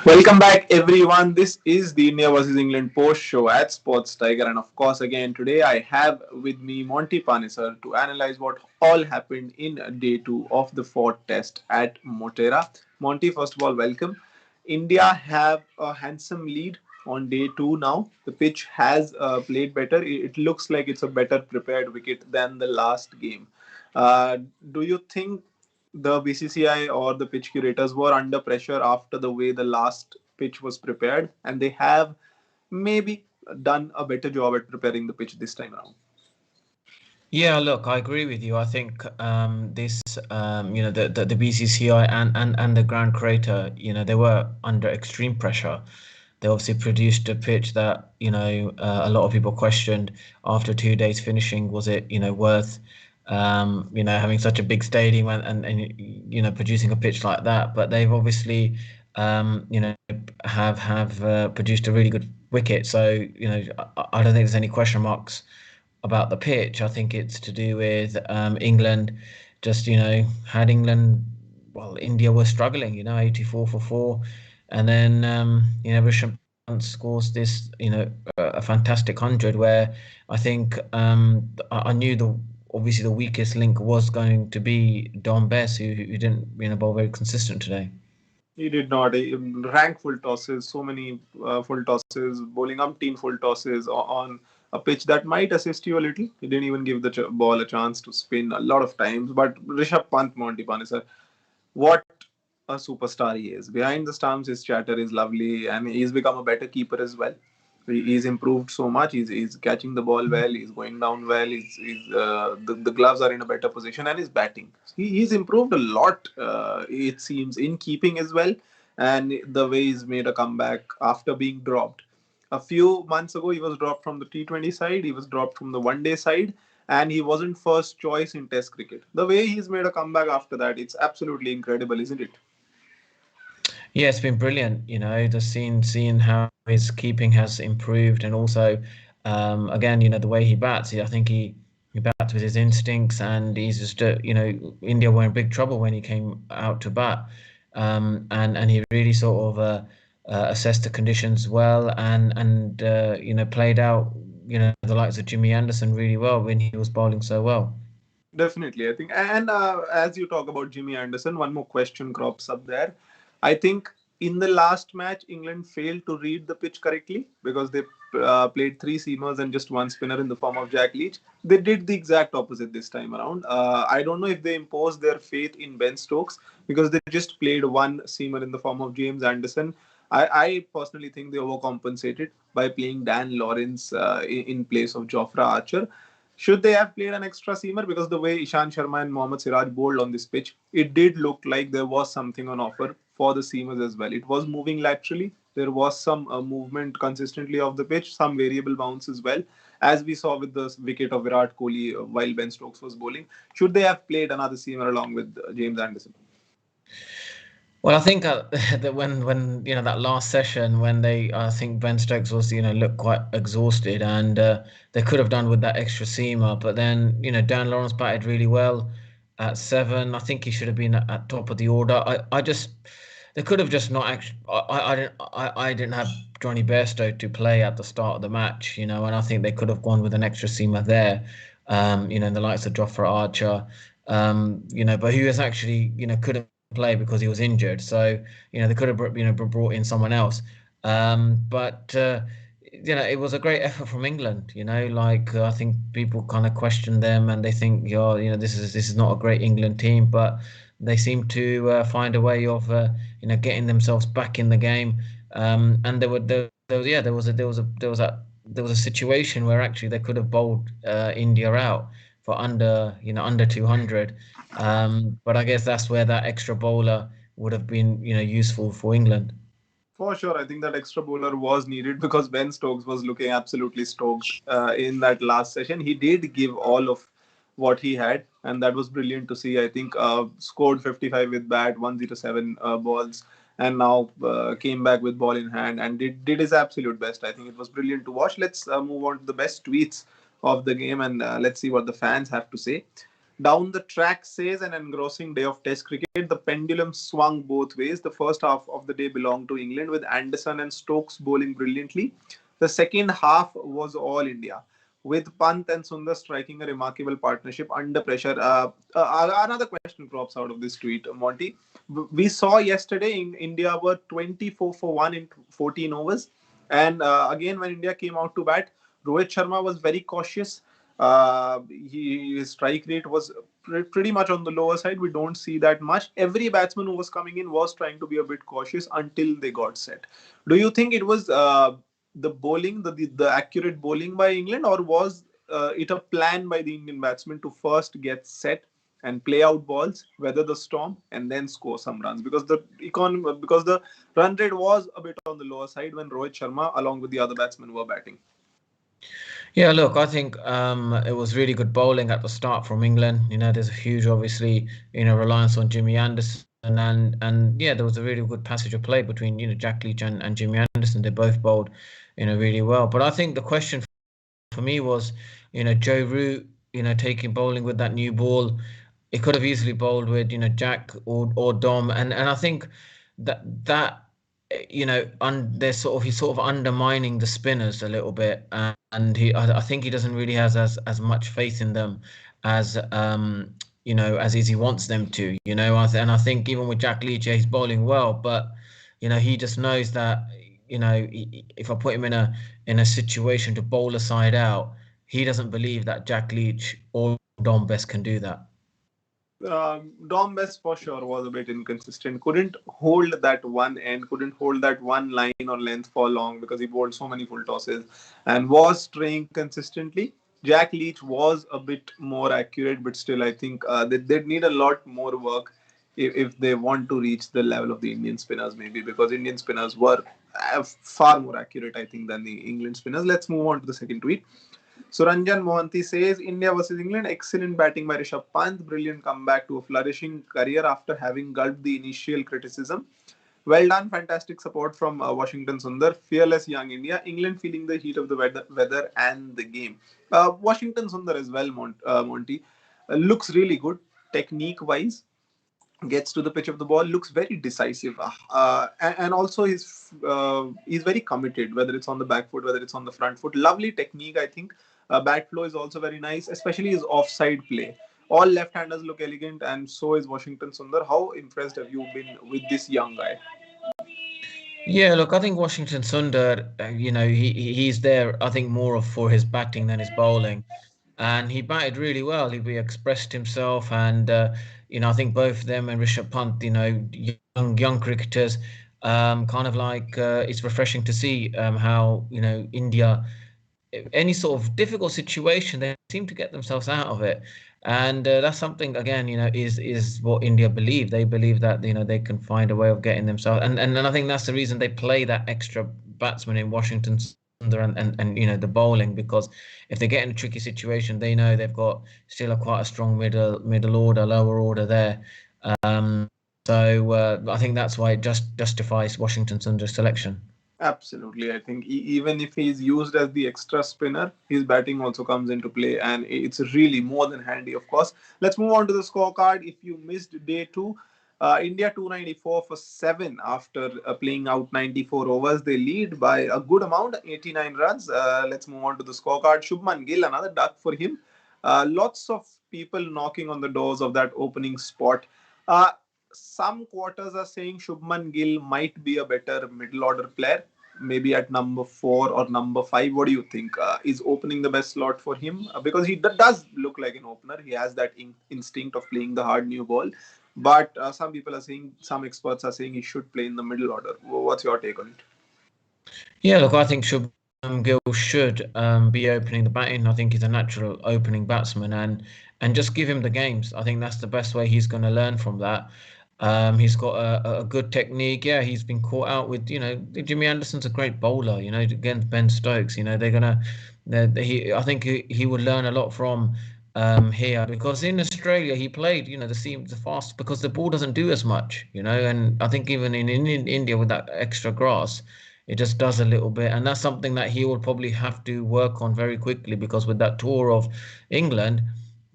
Welcome back, everyone. This is the India versus England post show at Sports Tiger, and of course, again today I have with me Monty Panesar to analyze what all happened in day two of the fourth test at Motera. Monty, first of all, welcome. India have a handsome lead on day two now. The pitch has played better. It looks like it's a better prepared wicket than the last game. Uh, do you think the BCCI or the pitch curators were under pressure after the way the last pitch was prepared, and they have maybe done a better job at preparing the pitch this time around? Yeah, look, I agree with you. I think this, the BCCI and the Grand Creator, they were under extreme pressure. They obviously produced a pitch that, a lot of people questioned after 2 days finishing. Was it, worth, having such a big stadium and producing a pitch like that? But they've obviously, have produced a really good wicket. So, I don't think there's any question marks about the pitch. I think it's to do with England. Just had England, well, India was struggling. 84 for four, and then Rishabh Pant scores this a fantastic 100 where I think I knew the obviously the weakest link was going to be Dom Bess, who didn't bowl very consistent today. He did not rank full tosses, so many full tosses, bowling umpteen full tosses on a pitch that might assist you a little. He didn't even give the ball a chance to spin a lot of times. But Rishabh Pant, Monty Panesar, what a superstar he is. Behind the stumps, his chatter is lovely, and he's become a better keeper as well. He's improved so much. He's catching the ball well. He's going down well. The gloves are in a better position, and he's batting. He's improved a lot. It seems in keeping as well, and the way he's made a comeback after being dropped. A few months ago, he was dropped from the T20 side. He was dropped from the one day side, and he wasn't first choice in Test cricket. The way he's made a comeback after that, it's absolutely incredible, isn't it? Yeah, it's been brilliant. The seeing how his keeping has improved, and also, again, the way he bats. I think he bats with his instincts, and he's just, India were in big trouble when he came out to bat, and he really sort of assessed the conditions well, and played out, the likes of Jimmy Anderson really well when he was bowling so well. Definitely, I think. And as you talk about Jimmy Anderson, one more question crops up there. I think in the last match, England failed to read the pitch correctly because they played three seamers and just one spinner in the form of Jack Leach. They did the exact opposite this time around. I don't know if they imposed their faith in Ben Stokes because they just played one seamer in the form of James Anderson. I personally think they overcompensated by playing Dan Lawrence in place of Jofra Archer. Should they have played an extra seamer? Because the way Ishan Sharma and Mohammad Siraj bowled on this pitch, it did look like there was something on offer for the seamers as well. It was moving laterally. There was some movement consistently of the pitch, some variable bounce as well, as we saw with the wicket of Virat Kohli while Ben Stokes was bowling. Should they have played another seamer along with James Anderson? Well, I think that when that last session when I think Ben Stokes was looked quite exhausted, and they could have done with that extra seamer, but then Dan Lawrence batted really well at seven. I think he should have been at top of the order. I just they could have just not actually. I didn't have Johnny Bairstow to play at the start of the match, and I think they could have gone with an extra seamer there. In the likes of Jofra Archer, but who has actually couldn't play because he was injured. So they could have brought in someone else. But it was a great effort from England. I think people kind of question them and they think this is not a great England team, but they seem to find a way of getting themselves back in the game. And there was a situation where actually they could have bowled India out for under 200. But I guess that's where that extra bowler would have been, useful for England. For sure, I think that extra bowler was needed because Ben Stokes was looking absolutely stoked in that last session. He did give all of what he had, and that was brilliant to see. I think scored 55 with bat, 107 balls, and now came back with ball in hand and did his absolute best. I think it was brilliant to watch. Let's move on to the best tweets of the game and let's see what the fans have to say. Down the track says an engrossing day of Test cricket. The pendulum swung both ways. The first half of the day belonged to England with Anderson and Stokes bowling brilliantly. The second half was all India, with Pant and Sundar striking a remarkable partnership under pressure. Another question crops out of this tweet, Monty. We saw yesterday in India were 24 for 1 in 14 overs. And again, when India came out to bat, Rohit Sharma was very cautious. His strike rate was pretty much on the lower side. We don't see that much. Every batsman who was coming in was trying to be a bit cautious until they got set. Do you think it was the bowling, the accurate bowling by England, or was it a plan by the Indian batsmen to first get set and play out balls, weather the storm, and then score some runs? Because the run rate was a bit on the lower side when Rohit Sharma, along with the other batsmen, were batting. Yeah, look, I think it was really good bowling at the start from England. There's a huge, obviously, reliance on Jimmy Anderson, and yeah, there was a really good passage of play between Jack Leach and Jimmy Anderson. They both bowled, really well. But I think the question for me was, Joe Root, taking bowling with that new ball. He could have easily bowled with, Jack or Dom, and I think that there's he's sort of undermining the spinners a little bit, and I think he doesn't really has as much faith in them as as he wants them to. And I think even with Jack Leach, yeah, he's bowling well, but he just knows that if I put him in a situation to bowl a side out, he doesn't believe that Jack Leach or Dom Best can do that. Dom Best for sure was a bit inconsistent. Couldn't hold that one end, couldn't hold that one line or length for long because he bowled so many full tosses and was straying consistently. Jack Leach was a bit more accurate, but still, I think they'd need a lot more work if they want to reach the level of the Indian spinners, maybe because Indian spinners were far more accurate, I think, than the England spinners. Let's move on to the second tweet. Suranjan Mohanty says India versus England, excellent batting by Rishabh Pant, brilliant comeback to a flourishing career after having gulped the initial criticism. Well done, fantastic support from Washington Sundar, fearless young India. England feeling the heat of the weather and the game. Washington Sundar as well, Monty, looks really good technique wise, gets to the pitch of the ball, looks very decisive, and also he's very committed, whether it's on the back foot, whether it's on the front foot. Lovely technique, I think. Bat flow is also very nice, especially his offside play. All left-handers look elegant, and so is Washington Sundar. How impressed have you been with this young guy? Yeah, look, I think Washington Sundar, he's there, I think, more for his batting than his bowling. And he batted really well. He expressed himself, and I think both of them and Rishabh Pant, young cricketers, kind of like it's refreshing to see how India, any sort of difficult situation, they seem to get themselves out of it. And that's something again, is what India believe. They believe that they can find a way of getting themselves, and I think that's the reason they play that extra batsman in Washington Sundar and the bowling, because if they get in a tricky situation, they know they've got still quite a strong middle order, lower order there. Um, so I think that's why it just justifies Washington Sundar's selection. Absolutely. I think even if he's used as the extra spinner, his batting also comes into play, and it's really more than handy, of course. Let's move on to the scorecard. If you missed day two, India 294 for 7 after playing out 94 overs. They lead by a good amount, 89 runs. Let's move on to the scorecard. Shubman Gill, another duck for him. Lots of people knocking on the doors of that opening spot. Uh, some quarters are saying Shubman Gill might be a better middle order player, maybe at number 4 or number 5. What do you think? Is opening the best slot for him? Because he does look like an opener. He has that instinct of playing the hard new ball. But some people are saying, some experts are saying he should play in the middle order. What's your take on it? Yeah, look, I think Gill should be opening the batting. I think he's a natural opening batsman, and just give him the games. I think that's the best way he's going to learn from that. He's got a good technique. Yeah, he's been caught out with, Jimmy Anderson's a great bowler, against Ben Stokes. I think he would learn a lot from here, because in Australia he played, the fast, because the ball doesn't do as much, and I think even in India with that extra grass, it just does a little bit, and that's something that he will probably have to work on very quickly, because with that tour of England,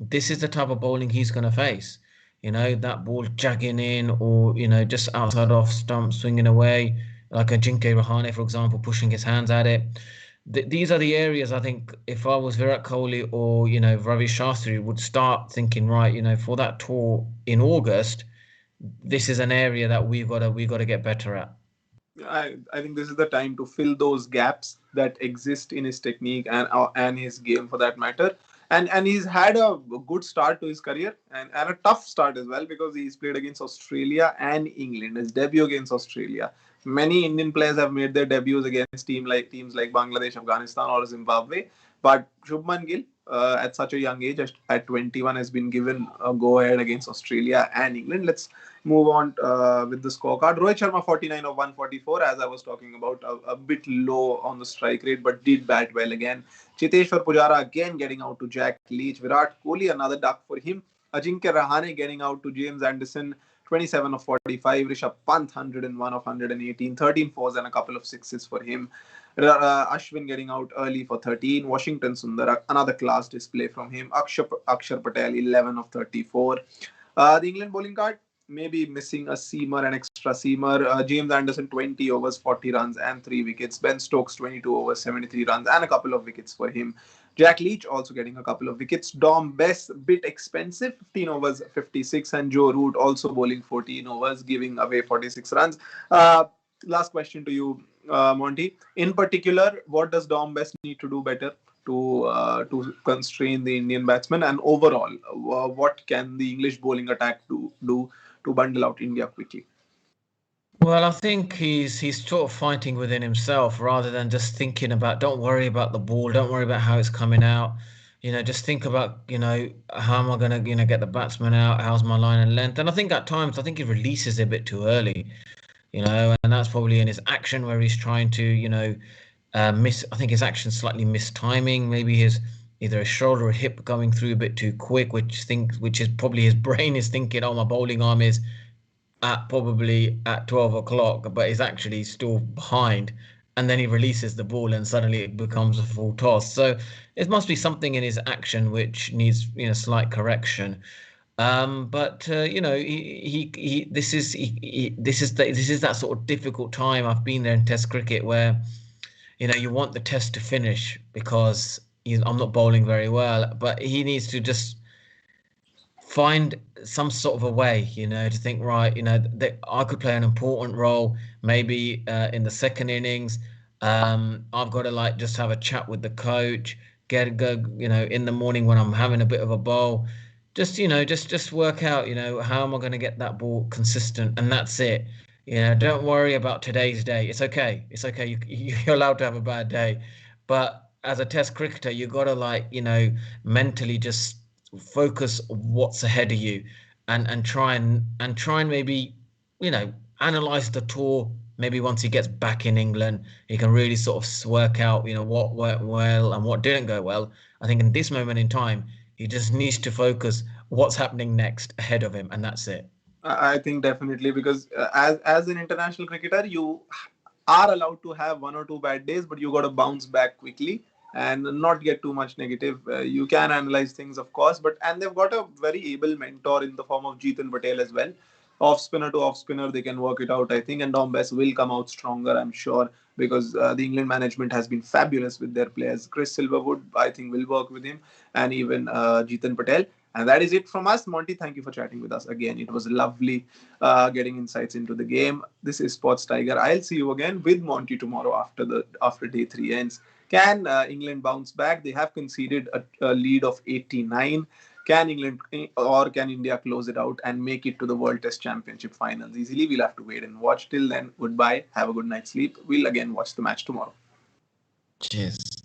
this is the type of bowling he's going to face. That ball jagging in, or just outside off stump swinging away, like a Jinke Rahane, for example, pushing his hands at it. These are the areas I think if I was Virat Kohli or Ravi Shastri would start thinking, right, for that tour in August, this is an area that we got to get better at. I think this is the time to fill those gaps that exist in his technique and his game for that matter. And he's had a good start to his career and a tough start as well because he's played against Australia and England. His debut against Australia. Many Indian players have made their debuts against teams like Bangladesh, Afghanistan, or Zimbabwe. But Shubman Gill, at such a young age, at 21, has been given a go ahead against Australia and England. Let's move on with the scorecard. Rohit Sharma 49 of 144, as I was talking about, a bit low on the strike rate, but did bat well again. Chiteshwar Pujara again getting out to Jack Leach. Virat Kohli, another duck for him. Ajinkya Rahane getting out to James Anderson, 27 of 45. Rishabh Pant 101 of 118, 13 fours and a couple of sixes for him. Ashwin getting out early for 13. Washington Sundar, another class display from him. Akshar Patel 11 of 34. The England bowling card, maybe missing a seamer, an extra seamer. James Anderson 20 overs, 40 runs and 3 wickets. Ben Stokes 22 overs, 73 runs and a couple of wickets for him. Jack Leach also getting a couple of wickets. Dom Bess, bit expensive, 15 overs, 56. And Joe Root also bowling 14 overs, giving away 46 runs. Last question to you, Monty. In particular, what does Dom Bess need to do better to constrain the Indian batsmen? And overall, what can the English bowling attack do to bundle out India quickly? Well, I think he's sort of fighting within himself rather than just thinking about, don't worry about the ball, don't worry about how it's coming out. Just think about, how am I gonna, get the batsman out? How's my line and length? And I think at times I think he releases it a bit too early, and that's probably in his action where he's trying to, miss. I think his action slightly missed timing. Maybe his either a shoulder or hip going through a bit too quick, which is probably his brain is thinking, oh, my bowling arm is at 12 o'clock, but is actually still behind. And then he releases the ball and suddenly it becomes a full toss. So it must be something in his action which needs, slight correction. But this is that sort of difficult time. I've been there in Test cricket where, you want the Test to finish because I'm not bowling very well, but he needs to just find some sort of a way, to think, right, that I could play an important role, maybe in the second innings. I've got to just have a chat with the coach, go, in the morning when I'm having a bit of a bowl, just work out, how am I going to get that ball consistent, and that's it. Don't worry about today's day. It's okay. It's okay. You're allowed to have a bad day, but as a Test cricketer, you got to mentally just focus what's ahead of you, and try and maybe analyze the tour. Maybe once he gets back in England, he can really sort of work out what worked well and what didn't go well. I think in this moment in time, he just needs to focus what's happening next ahead of him, and that's it. I think definitely because as an international cricketer, you are allowed to have one or two bad days, but you got to bounce back quickly and not get too much negative. You can analyze things, of course, and they've got a very able mentor in the form of Jeetan Patel as well. Off spinner to off spinner, they can work it out, I think, and Dom Bess will come out stronger, I'm sure, because the England management has been fabulous with their players. Chris Silverwood, I think, will work with him, and even Jeetan Patel. And that is it from us. Monty, thank you for chatting with us again. It was lovely getting insights into the game. This is Sports Tiger. I'll see you again with Monty tomorrow after day 3 ends. Can England bounce back? They have conceded a lead of 89. Can England or can India close it out and make it to the World Test Championship finals easily? We'll have to wait and watch. Till then, goodbye. Have a good night's sleep. We'll again watch the match tomorrow. Cheers.